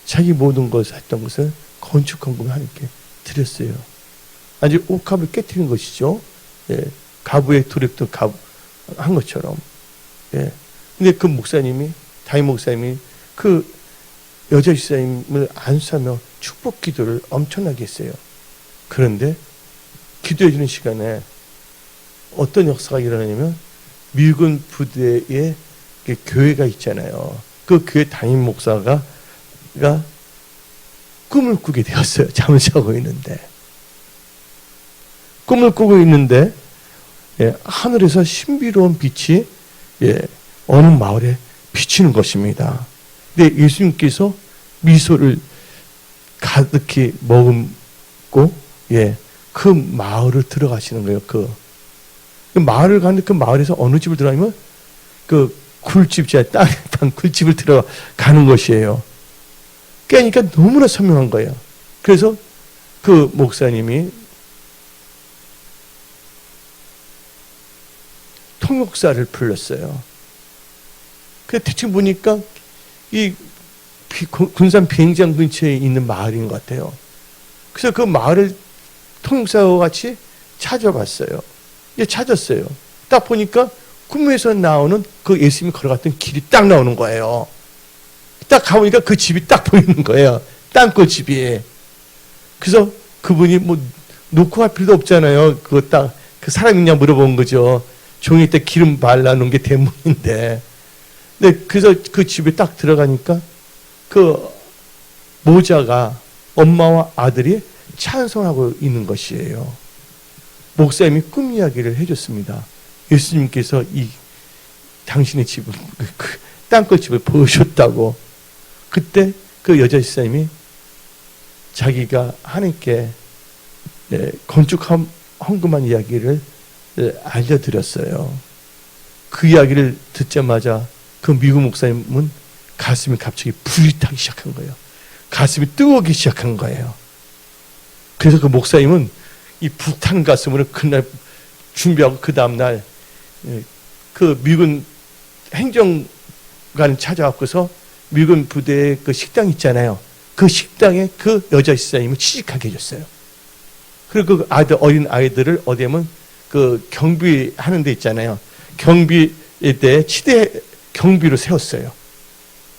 자기 모든 것을 했던 것을 건축 헌금을 하나님께 드렸어요. 아주 옥합을 깨뜨린 것이죠. 가부의 두렵던 한 것처럼. 근데 그 목사님이, 담임 목사님이 그 여자 집사님을 안수하며 축복 기도를 엄청나게 했어요. 그런데 기도해주는 시간에 어떤 역사가 일어나냐면, 미군 부대에 교회가 있잖아요. 그 교회 담임 목사가 꿈을 꾸게 되었어요. 잠을 자고 있는데. 꿈을 꾸고 있는데, 하늘에서 신비로운 빛이 어느 마을에 비치는 것입니다. 근데 예수님께서 미소를 가득히 머금고 그 마을을 들어가시는 거예요. 그 마을을 가는데, 그 마을에서 어느 집을 들어가면 그 굴집이야, 땅 굴집을 들어가는 것이에요. 깨니까 너무나 선명한 거예요. 그래서 그 목사님이 통역사를 불렀어요. 그래서 대충 보니까 이 군산 비행장 근처에 있는 마을인 것 같아요. 그래서 그 마을을 통역사와 같이 찾아봤어요. 찾았어요. 딱 보니까 꿈에서 나오는 그 예수님이 걸어갔던 길이 딱 나오는 거예요. 딱 가보니까 그 집이 딱 보이는 거예요. 땅굴 집이. 그래서 그분이 뭐 놓고 갈 필요도 없잖아요. 그 사람 있냐 물어본 거죠. 종이 때 기름 발라놓은 게 대문인데. 근데 그래서 그 집에 딱 들어가니까 그 모자가 엄마와 아들이 찬송하고 있는 것이에요. 목사님이 꿈 이야기를 해줬습니다. 예수님께서 당신의 집을, 그 땅끝 집을 보여줬다고. 그때 그 여자 집사님이 자기가 하나님께 건축 헌금한 이야기를 알려드렸어요. 그 이야기를 듣자마자 그 미국 목사님은 가슴이 갑자기 불이 타기 시작한 거예요. 가슴이 뜨거워지기 시작한 거예요. 그래서 그 목사님은 이 불타는 가슴으로 그날 준비하고 그 다음날 그 미군 행정관을 찾아왔고서 미군 부대의 그 식당 있잖아요. 그 식당에 그 여자 집사님을 취직하게 해줬어요. 그리고 그 어린 아이들을 어디 하면 그 경비하는 데 있잖아요. 경비에 때 치대 경비로 세웠어요.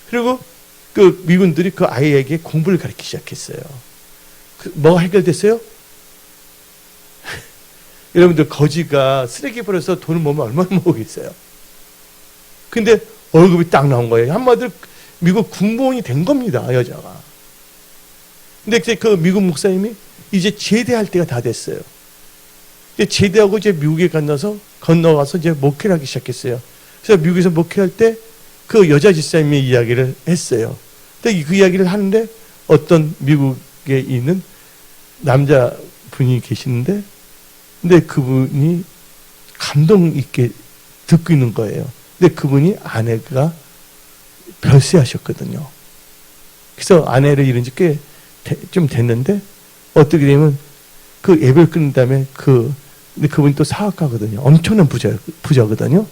그리고 그 미군들이 그 아이에게 공부를 가르치기 시작했어요. 뭐가 해결됐어요? 여러분들 거지가 쓰레기 버려서 돈을 모으면 얼마나 모으겠어요? 근데 월급이 딱 나온 거예요. 한마디로 미국 군무원이 된 겁니다, 여자가. 근데 그 미국 목사님이 이제 제대할 때가 다 됐어요. 이제 제대하고 이제 미국에 건너가서 이제 목회를 하기 시작했어요. 그래서 미국에서 목회할 때 그 여자 집사님의 이야기를 했어요. 근데 그 이야기를 하는데 어떤 미국에 있는 남자분이 계시는데, 근데 그분이 감동 있게 듣고 있는 거예요. 근데 그분이 아내가 별세하셨거든요. 그래서 아내를 잃은 지 꽤 좀 됐는데, 어떻게 되면 그 예배를 끊은 다음에 근데 그분이 또 사업가거든요. 엄청난 부자거든요.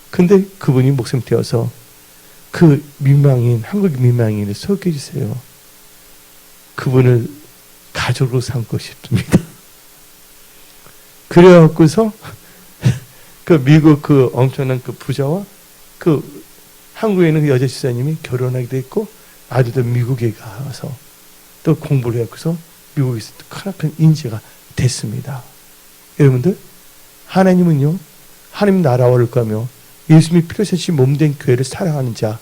근데 그분이 목사님 되어서 그 한국 민망인을 소개해 주세요. 그분을 가족으로 삼고 싶습니다. 그래갖고서 그 미국 그 엄청난 그 부자와 그 한국에 있는 여자 집사님이 결혼하게 됐고, 아들도 미국에 가서 또 공부를 해갖고서 미국에서 또 크나큰 인재가 됐습니다. 여러분들, 하나님은요, 하나님 나라를 가며 예수님이 피로 세신 몸된 교회를 사랑하는 자,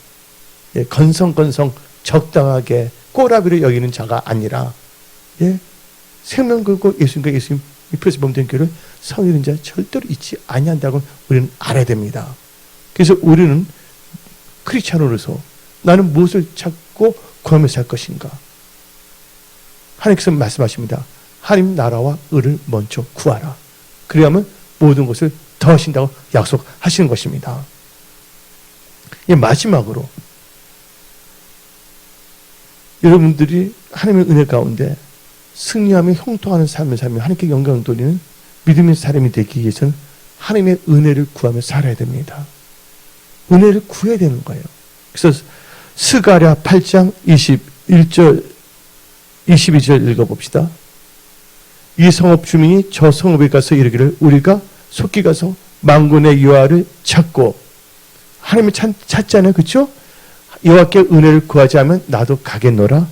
건성건성 적당하게 꼬라비를 여기는 자가 아니라 생명 걸고 예수님과 예수님 입혀서 보면 된 교회를 성이는 자 절대로 잊지 아니한다고 우리는 알아야 됩니다. 그래서 우리는 크리스찬으로서 나는 무엇을 찾고 구하며 살 것인가? 하나님께서 말씀하십니다. 하나님 나라와 의를 먼저 구하라. 그래야만 모든 것을 더하신다고 약속하시는 것입니다. 마지막으로 여러분들이 하나님의 은혜 가운데 승리하며 형통하는 삶을 살며 하나님께 영광을 돌리는 믿음의 사람이 되기 위해서는 하나님의 은혜를 구하며 살아야 됩니다. 은혜를 구해야 되는 거예요. 그래서 스가랴 8장 21절 22절 읽어봅시다. 이 성읍 주민이 저 성읍에 가서 이르기를 우리가 속히 가서 만군의 여호와를 찾고 하나님을 찾잖아요. 그렇죠? 여호와께 은혜를 구하지 않으면 나도 가겠노라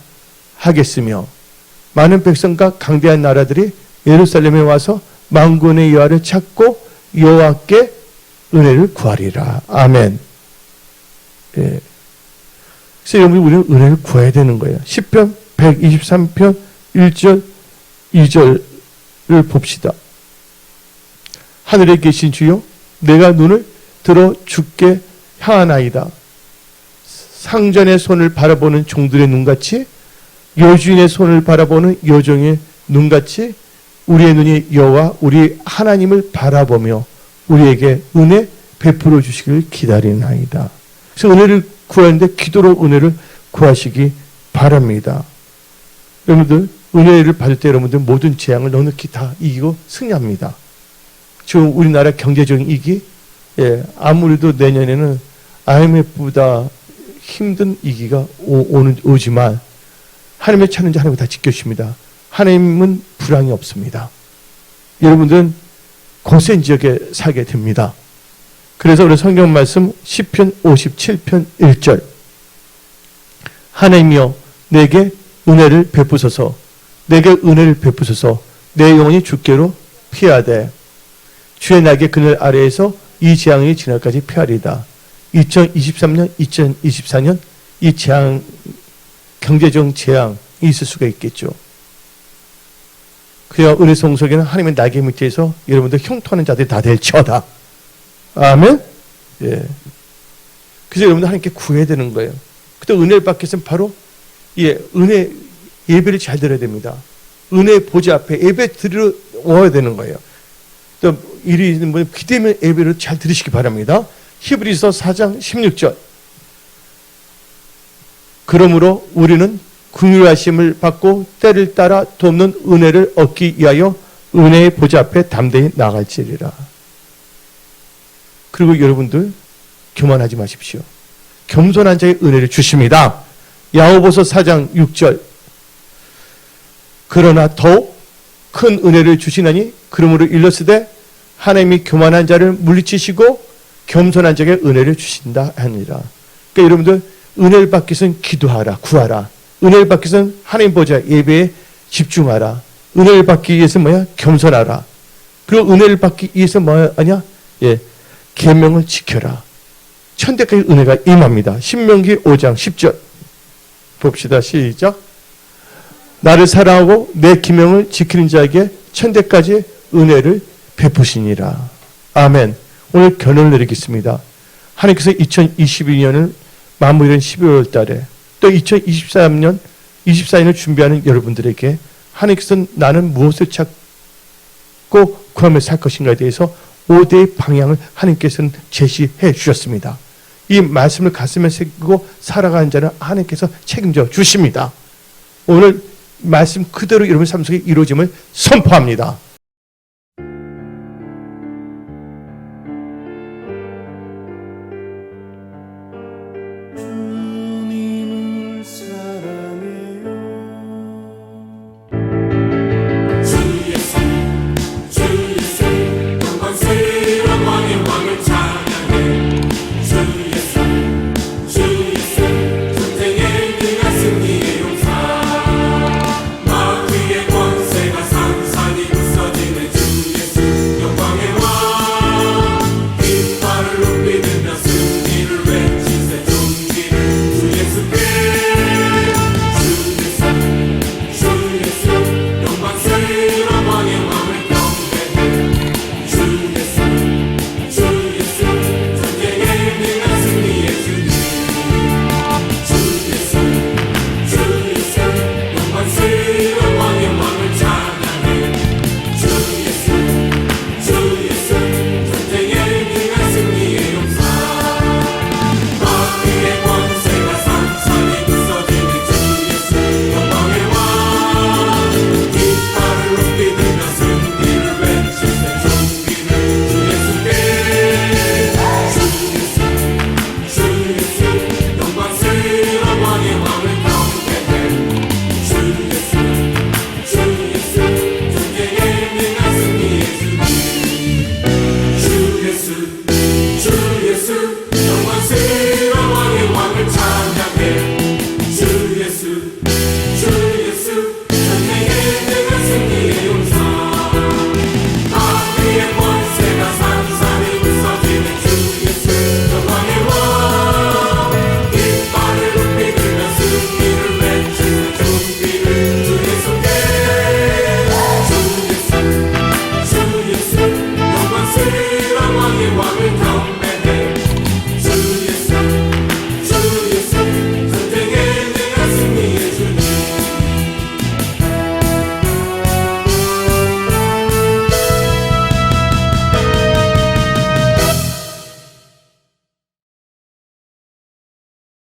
하겠으며 많은 백성과 강대한 나라들이 예루살렘에 와서 만군의 여호와를 찾고 여호와께 은혜를 구하리라. 아멘. 예. 그래서 여러분 우리는 은혜를 구해야 되는 거예요. 시편 123편 1절 2절을 봅시다. 하늘에 계신 주여 내가 눈을 들어 주께 향하나이다. 상전의 손을 바라보는 종들의 눈같이 여주인의 손을 바라보는 여종의 눈같이 우리의 눈이 여호와 우리 하나님을 바라보며 우리에게 은혜 베풀어 주시기를 기다리나이다. 그래서 은혜를 구하는데 기도로 은혜를 구하시기 바랍니다. 여러분들 은혜를 받을 때 여러분들 모든 재앙을 넉넉히 다 이기고 승리합니다. 지금 우리나라 경제적인 위기 아무래도 내년에는 IMF보다 힘든 위기가 오지만 하나님의 찾는 자 하나님은 다 지켜주십니다. 하나님은 불황이 없습니다. 여러분들은 고센 지역에 살게 됩니다. 그래서 우리 성경 말씀 시편 57편 1절 하나님이여 내게 은혜를 베푸소서 내게 은혜를 베푸소서 내 영혼이 주께로 피하되 주의 날개 그늘 아래에서 이 재앙이 지날까지 피하리다. 2023년 2024년 이 재앙 경제적 재앙이 있을 수가 있겠죠. 그래야 은혜 성속에는 하나님의 날개 밑에서 여러분들 형통하는 자들이 다 될 처다. 아멘. 예. 그래서 여러분들 하나님께 구해야 되는 거예요. 그때 은혜를 받기 위해서는 바로 은혜 예배를 잘 드려야 됩니다. 은혜 보좌 앞에 예배 드려 와야 되는 거예요. 또 일이 있는 분이 기대면 예배를 잘 들으시기 바랍니다. 히브리서 4장 16절 그러므로 우리는 긍휼하심을 받고 때를 따라 돕는 은혜를 얻기 위하여 은혜의 보좌 앞에 담대히 나갈지리라. 그리고 여러분들 교만하지 마십시오. 겸손한 자의 은혜를 주십니다. 야고보서 4장 6절 그러나 더욱 큰 은혜를 주시나니 그러므로 일렀으되 하나님이 교만한 자를 물리치시고 겸손한 자에게 은혜를 주신다 하니라. 그러니까 여러분들 은혜를 받기 위해서는 기도하라, 구하라. 은혜를 받기 위해서는 하나님 보좌 예배에 집중하라. 은혜를 받기 위해서 겸손하라. 그리고 은혜를 받기 위해서 계명을 지켜라. 천대까지 은혜가 임합니다. 신명기 5장 10절 봅시다. 시작. 나를 사랑하고 내 계명을 지키는 자에게 천대까지 은혜를 베푸시니라. 아멘. 오늘 결론을 내리겠습니다. 하나님께서 2022년을 마무리된 12월 달에 또 2023년 24년을 준비하는 여러분들에게 하나님께서 나는 무엇을 찾고 구하며 살 것인가에 대해서 5대의 방향을 하나님께서는 제시해 주셨습니다. 이 말씀을 가슴에 새기고 살아가는 자는 하나님께서 책임져 주십니다. 오늘 말씀 그대로 여러분 삶 속에 이루어짐을 선포합니다.